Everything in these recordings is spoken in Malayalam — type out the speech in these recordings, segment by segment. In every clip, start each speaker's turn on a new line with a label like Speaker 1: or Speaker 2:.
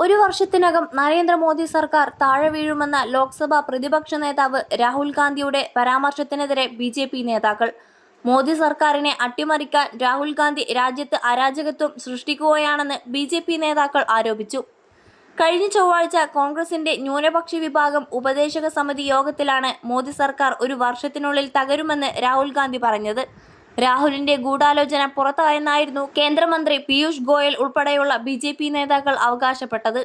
Speaker 1: ഒരു വർഷത്തിനകം നരേന്ദ്രമോദി സർക്കാർ താഴെ വീഴുമെന്ന ലോക്സഭാ പ്രതിപക്ഷ നേതാവ് രാഹുൽ ഗാന്ധിയുടെ പരാമർശത്തിനെതിരെ ബി.ജെ.പി. നേതാക്കൾ. മോദി സർക്കാരിനെ അട്ടിമറിക്കാൻ രാഹുൽ ഗാന്ധി രാജ്യത്ത് അരാജകത്വം സൃഷ്ടിക്കുകയാണെന്ന് ബി.ജെ.പി. നേതാക്കൾ ആരോപിച്ചു. കഴിഞ്ഞ ചൊവ്വാഴ്ച കോൺഗ്രസിന്റെ ന്യൂനപക്ഷ വിഭാഗം ഉപദേശക സമിതി യോഗത്തിലാണ് മോദി സർക്കാർ ഒരു വർഷത്തിനുള്ളിൽ തകരുമെന്ന് രാഹുൽ ഗാന്ധി പറഞ്ഞത്. രാഹുലിന്റെ ഗൂഢാലോചന പുറത്തായെന്നായിരുന്നു കേന്ദ്രമന്ത്രി പീയൂഷ് ഗോയൽ ഉൾപ്പെടെയുള്ള ബി.ജെ.പി. നേതാക്കൾ അവകാശപ്പെട്ടത്.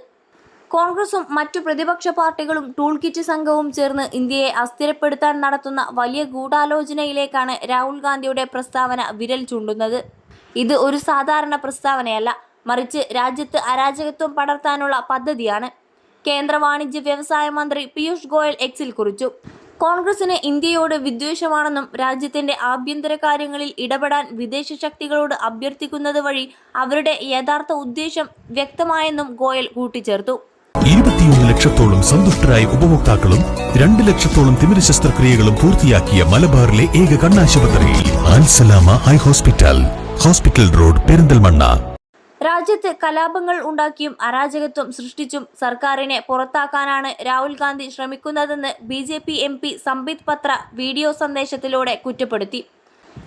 Speaker 1: കോൺഗ്രസും മറ്റു പ്രതിപക്ഷ പാർട്ടികളും ടൂൾ കിറ്റ് സംഘവും ചേർന്ന് ഇന്ത്യയെ അസ്ഥിരപ്പെടുത്താൻ നടത്തുന്ന വലിയ ഗൂഢാലോചനയിലേക്കാണ് രാഹുൽ ഗാന്ധിയുടെ പ്രസ്താവന വിരൽ ചൂണ്ടുന്നത്. ഇത് ഒരു സാധാരണ പ്രസ്താവനയല്ല, മറിച്ച് രാജ്യത്ത് അരാജകത്വം പടർത്താനുള്ള പദ്ധതിയാണ്. കേന്ദ്ര വാണിജ്യ വ്യവസായ മന്ത്രി പീയൂഷ് ഗോയൽ എക്സിൽ കുറിച്ചു. കോൺഗ്രസിന് ഇന്ത്യയോട് വിദ്വേഷമാണെന്നും രാജ്യത്തിന്റെ ആഭ്യന്തര കാര്യങ്ങളിൽ ഇടപെടാൻ വിദേശ ശക്തികളോട് അഭ്യർത്ഥിക്കുന്നത് വഴി അവരുടെ യഥാർത്ഥ ഉദ്ദേശം വ്യക്തമായെന്നും ഗോയൽ കൂട്ടിച്ചേർത്തു.
Speaker 2: 21 ലക്ഷത്തോളം സന്തുഷ്ടരായ ഉപഭോക്താക്കളും 2 ലക്ഷത്തോളം തിമിര ശസ്ത്രക്രിയകളും പൂർത്തിയാക്കിയ മലബാറിലെ ഏക കണ്ണാശുപത്രി Al Salama eye hospital, hospital road, Perinthalmanna.
Speaker 1: രാജ്യത്ത് കലാപങ്ങൾ ഉണ്ടാക്കിയും അരാജകത്വം സൃഷ്ടിച്ചും സർക്കാരിനെ പുറത്താക്കാനാണ് രാഹുൽ ഗാന്ധി ശ്രമിക്കുന്നതെന്ന് BJP. MP. Sambit Patra video സന്ദേശത്തിലൂടെ കുറ്റപ്പെടുത്തി.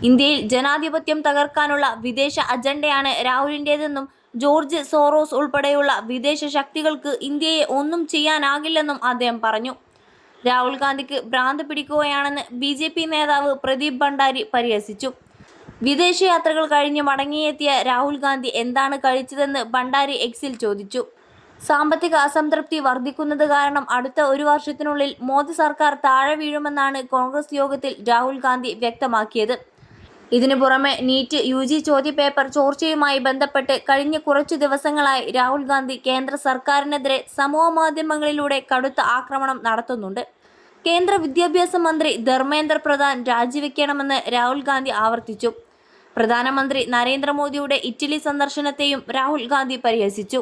Speaker 1: ഇന്ത്യയിൽ ജനാധിപത്യം തകർക്കാനുള്ള വിദേശ അജണ്ടയാണ് രാഹുലിൻ്റേതെന്നും ജോർജ് സോറോസ് ഉൾപ്പെടെയുള്ള വിദേശ ശക്തികൾക്ക് ഇന്ത്യയെ ഒന്നും ചെയ്യാനാകില്ലെന്നും അദ്ദേഹം പറഞ്ഞു. രാഹുൽ ഗാന്ധിക്ക് ഭ്രാന്ത് പിടിക്കുകയാണെന്ന് ബി.ജെ.പി. നേതാവ് പ്രദീപ് ഭണ്ഡാരി പരിഹസിച്ചു. വിദേശയാത്രകൾ കഴിഞ്ഞ് മടങ്ങിയെത്തിയ രാഹുൽ ഗാന്ധി എന്താണ് കഴിച്ചതെന്ന് ഭണ്ഡാരി എക്സിൽ ചോദിച്ചു. സാമ്പത്തിക അസംതൃപ്തി വർദ്ധിക്കുന്നത് കാരണം അടുത്ത ഒരു വർഷത്തിനുള്ളിൽ മോദി സർക്കാർ താഴെ വീഴുമെന്നാണ് കോൺഗ്രസ് യോഗത്തിൽ രാഹുൽ ഗാന്ധി വ്യക്തമാക്കിയത്. ഇതിനു പുറമെ നീറ്റ് യു.ജി. ചോദ്യപേപ്പർ ചോർച്ചയുമായി ബന്ധപ്പെട്ട് കഴിഞ്ഞ കുറച്ചു ദിവസങ്ങളായി രാഹുൽ ഗാന്ധി കേന്ദ്ര സർക്കാരിനെതിരെ സമൂഹമാധ്യമങ്ങളിലൂടെ കടുത്ത ആക്രമണം നടത്തുന്നുണ്ട്. കേന്ദ്ര വിദ്യാഭ്യാസ മന്ത്രി ധർമ്മേന്ദ്ര പ്രധാൻ രാജിവെക്കണമെന്ന് രാഹുൽ ഗാന്ധി ആവർത്തിച്ചു. പ്രധാനമന്ത്രി നരേന്ദ്രമോദിയുടെ ഇറ്റലി സന്ദർശനത്തെയും രാഹുൽ ഗാന്ധി പരിഹസിച്ചു.